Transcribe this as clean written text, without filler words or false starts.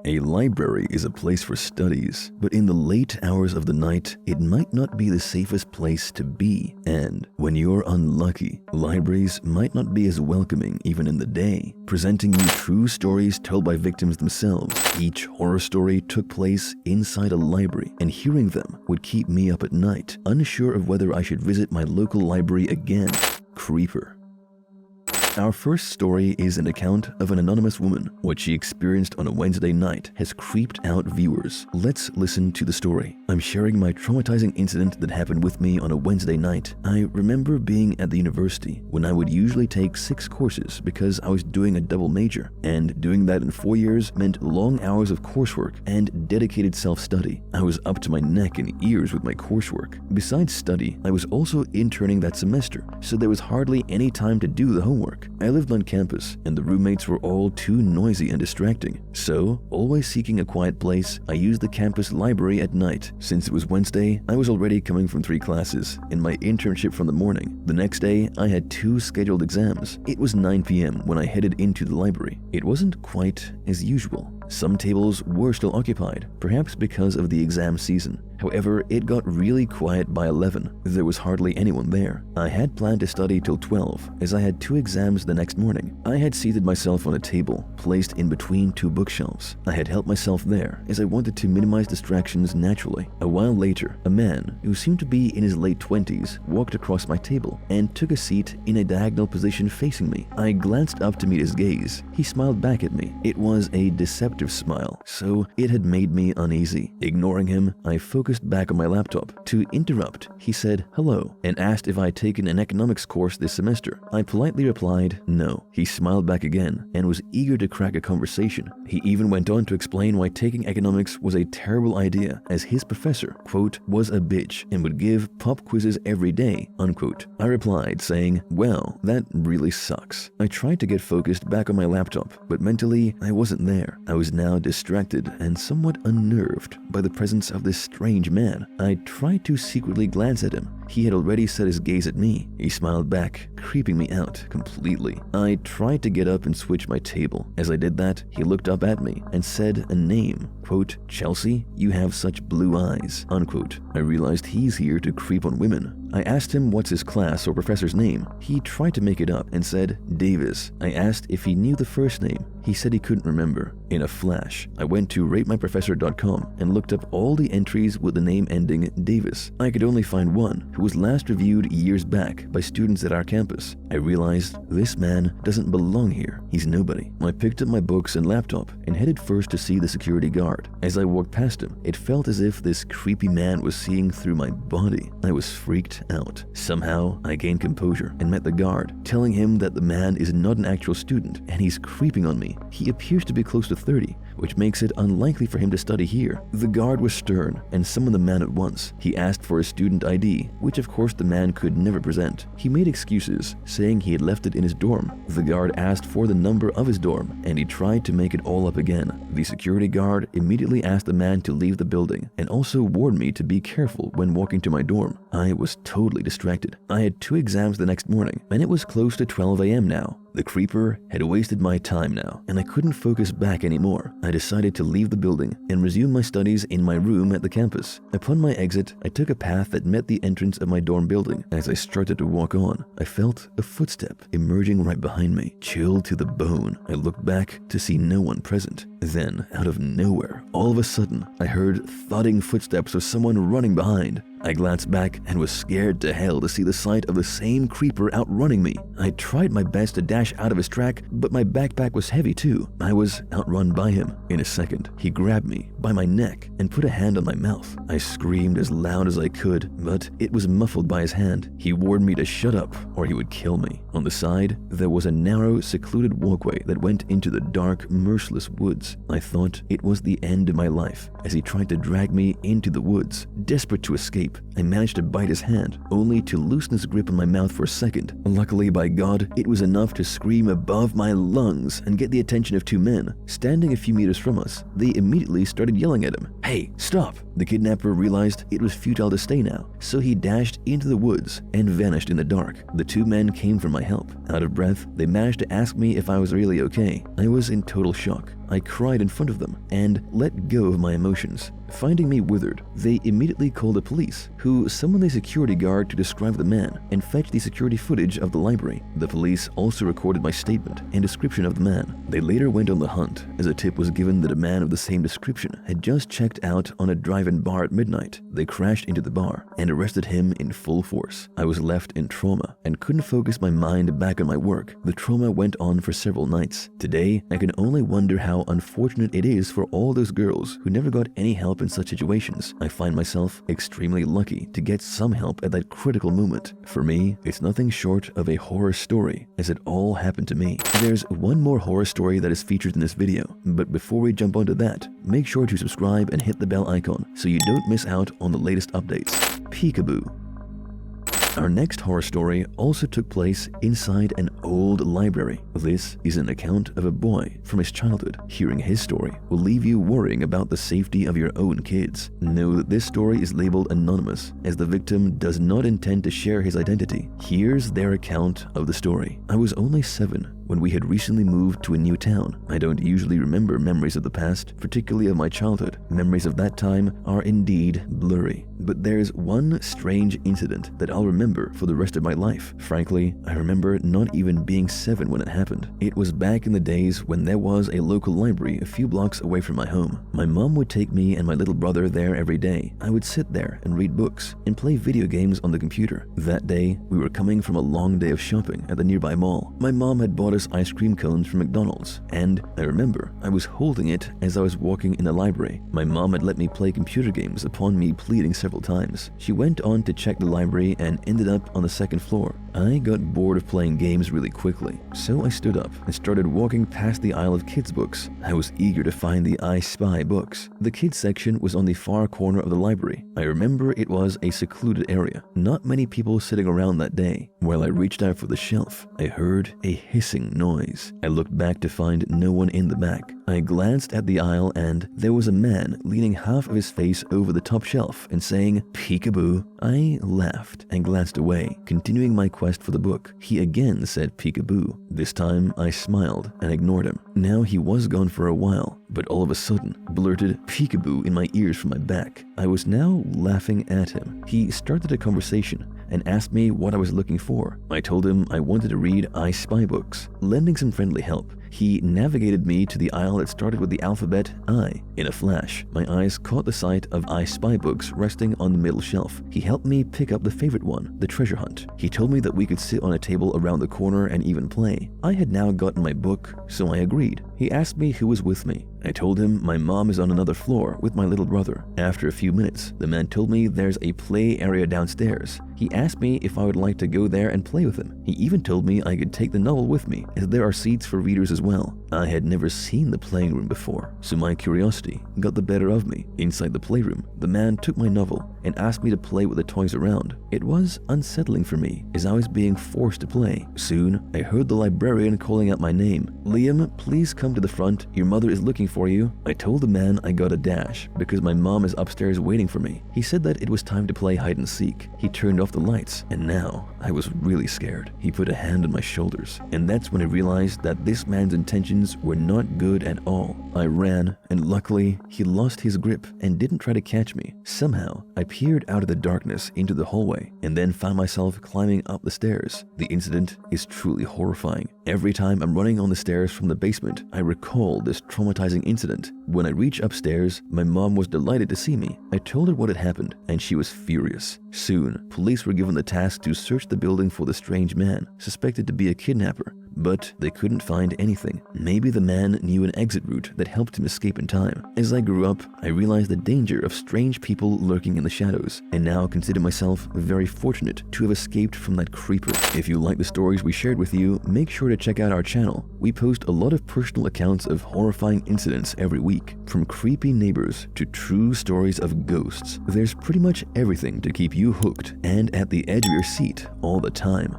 A library is a place for studies, but in the late hours of the night, it might not be the safest place to be. And when you're unlucky, libraries might not be as welcoming even in the day, presenting you true stories told by victims themselves. Each horror story took place inside a library, and hearing them would keep me up at night, unsure of whether I should visit my local library again. Creeper. Our first story is an account of an anonymous woman. What she experienced on a Wednesday night has creeped out viewers. Let's listen to the story. I'm sharing my traumatizing incident that happened with me on a Wednesday night. I remember being at the university when I would usually take 6 courses because I was doing a double major, and doing that in 4 years meant long hours of coursework and dedicated self-study. I was up to my neck and ears with my coursework. Besides study, I was also interning that semester, so there was hardly any time to do the homework. I lived on campus, and the roommates were all too noisy and distracting. So, always seeking a quiet place, I used the campus library at night. Since it was Wednesday, I was already coming from 3 classes and my internship from the morning. The next day, I had 2 scheduled exams. It was 9 p.m. when I headed into the library. It wasn't quite as usual. Some tables were still occupied, perhaps because of the exam season. However, it got really quiet by 11. There was hardly anyone there. I had planned to study till 12, as I had 2 exams the next morning. I had seated myself on a table, placed in between 2 bookshelves. I had helped myself there, as I wanted to minimize distractions naturally. A while later, a man, who seemed to be in his late 20s, walked across my table and took a seat in a diagonal position facing me. I glanced up to meet his gaze. He smiled back at me. It was a deceptive smile, so it had made me uneasy. Ignoring him, I focused back on my laptop. To interrupt, he said hello and asked if I had taken an economics course this semester. I politely replied no. He smiled back again and was eager to crack a conversation. He even went on to explain why taking economics was a terrible idea, as his professor, quote, was a bitch and would give pop quizzes every day, unquote. I replied saying, well, that really sucks. I tried to get focused back on my laptop, but mentally I wasn't there. I was now distracted and somewhat unnerved by the presence of this strange man. I tried to secretly glance at him. He had already set his gaze at me. He smiled back, creeping me out completely. I tried to get up and switch my table. As I did that, he looked up at me and said a name, quote, Chelsea, you have such blue eyes, unquote. I realized he's here to creep on women. I asked him what's his class or professor's name. He tried to make it up and said Davis. I asked if he knew the first name. He said he couldn't remember. In a flash, I went to ratemyprofessor.com and looked up all the entries with the name ending Davis. I could only find one, who was last reviewed years back by students at our campus. I realized this man doesn't belong here. He's nobody. I picked up my books and laptop and headed first to see the security guard. As I walked past him, it felt as if this creepy man was seeing through my body. I was freaked out. Somehow, I gained composure and met the guard, telling him that the man is not an actual student and he's creeping on me. He appears to be close to 30, which makes it unlikely for him to study here. The guard was stern and summoned the man at once. He asked for his student ID, which of course the man could never present. He made excuses, saying he had left it in his dorm. The guard asked for the number of his dorm, and he tried to make it all up again. The security guard immediately asked the man to leave the building and also warned me to be careful when walking to my dorm. I was totally distracted. I had 2 exams the next morning, and it was close to 12 a.m. now. The creeper had wasted my time now, and I couldn't focus back anymore. I decided to leave the building and resume my studies in my room at the campus. Upon my exit, I took a path that met the entrance of my dorm building. As I started to walk on, I felt a footstep emerging right behind me. Chilled to the bone, I looked back to see no one present. Then, out of nowhere, all of a sudden, I heard thudding footsteps of someone running behind. I glanced back and was scared to hell to see the sight of the same creeper outrunning me. I tried my best to dash out of his track, but my backpack was heavy too. I was outrun by him. In a second, he grabbed me by my neck and put a hand on my mouth. I screamed as loud as I could, but it was muffled by his hand. He warned me to shut up or he would kill me. On the side, there was a narrow, secluded walkway that went into the dark, merciless woods. I thought it was the end of my life as he tried to drag me into the woods. Desperate to escape, I managed to bite his hand, only to loosen his grip on my mouth for a second. Luckily, by God, it was enough to scream above my lungs and get the attention of 2 men. Standing a few meters from us, they immediately started yelling at him. Hey, stop! The kidnapper realized it was futile to stay now, so he dashed into the woods and vanished in the dark. The 2 men came for my help. Out of breath, they managed to ask me if I was really okay. I was in total shock. I cried in front of them and let go of my emotions. Finding me withered, they immediately called the police, who summoned a security guard to describe the man and fetch the security footage of the library. The police also recorded my statement and description of the man. They later went on the hunt, as a tip was given that a man of the same description had just checked out on a drive-in bar at midnight. They crashed into the bar and arrested him in full force. I was left in trauma and couldn't focus my mind back on my work. The trauma went on for several nights. Today, I can only wonder how unfortunate it is for all those girls who never got any help in such situations. I find myself extremely lucky to get some help at that critical moment. For me, it's nothing short of a horror story, as it all happened to me. There's one more horror story that is featured in this video, but before we jump onto that, make sure to subscribe and hit the bell icon so you don't miss out on the latest updates. Peekaboo. Our next horror story also took place inside an old library. This is an account of a boy from his childhood. Hearing his story will leave you worrying about the safety of your own kids. Know that this story is labeled anonymous, as the victim does not intend to share his identity. Here's their account of the story. I was only 7 when we had recently moved to a new town. I don't usually remember memories of the past, particularly of my childhood. Memories of that time are indeed blurry. But there's one strange incident that I'll remember for the rest of my life. Frankly, I remember not even being 7 when it happened. It was back in the days when there was a local library a few blocks away from my home. My mom would take me and my little brother there every day. I would sit there and read books and play video games on the computer. That day, we were coming from a long day of shopping at the nearby mall. My mom had bought us ice cream cones from McDonald's, and I remember I was holding it as I was walking in the library. My mom had let me play computer games upon me pleading several times. She went on to check the library and ended up on the 2nd floor. I got bored of playing games really quickly, so I stood up and started walking past the aisle of kids' books. I was eager to find the I Spy books. The kids section was on the far corner of the library. I remember it was a secluded area, not many people sitting around that day. While I reached out for the shelf, I heard a hissing noise. I looked back to find no one in the back. I glanced at the aisle and there was a man leaning half of his face over the top shelf and saying, "Peekaboo." I laughed and glanced away, continuing my quest for the book. He again said peekaboo. This time I smiled and ignored him. Now he was gone for a while, but all of a sudden blurted peekaboo in my ears from my back. I was now laughing at him. He started a conversation and asked me what I was looking for. I told him I wanted to read I Spy books. Lending some friendly help, he navigated me to the aisle that started with the alphabet I. In a flash, my eyes caught the sight of I Spy books resting on the middle shelf. He helped me pick up the favorite one, The Treasure Hunt. He told me that we could sit on a table around the corner and even play. I had now gotten my book, so I agreed. He asked me who was with me. I told him my mom is on another floor with my little brother. After a few minutes, the man told me there's a play area downstairs. He asked me if I would like to go there and play with him. He even told me I could take the novel with me, as there are seats for readers as well. I had never seen the playing room before, so my curiosity got the better of me. Inside the playroom, the man took my novel and asked me to play with the toys around. It was unsettling for me, as I was being forced to play. Soon, I heard the librarian calling out my name. "Liam, please come to the front. Your mother is looking for you." I told the man I got a dash because my mom is upstairs waiting for me. He said that it was time to play hide and seek. He turned off the lights, and now I was really scared. He put a hand on my shoulders, and that's when I realized that this man's intentions were not good at all. I ran, and luckily, he lost his grip and didn't try to catch me. Somehow, I peered out of the darkness into the hallway, and then found myself climbing up the stairs. The incident is truly horrifying. Every time I'm running on the stairs from the basement, I recall this traumatizing incident. When I reached upstairs, my mom was delighted to see me. I told her what had happened, and she was furious. Soon, police were given the task to search the building for the strange man, suspected to be a kidnapper. But they couldn't find anything. Maybe the man knew an exit route that helped him escape in time. As I grew up, I realized the danger of strange people lurking in the shadows, and now consider myself very fortunate to have escaped from that creeper. If you like the stories we shared with you, make sure to check out our channel. We post a lot of personal accounts of horrifying incidents every week, from creepy neighbors to true stories of ghosts. There's pretty much everything to keep you hooked and at the edge of your seat all the time.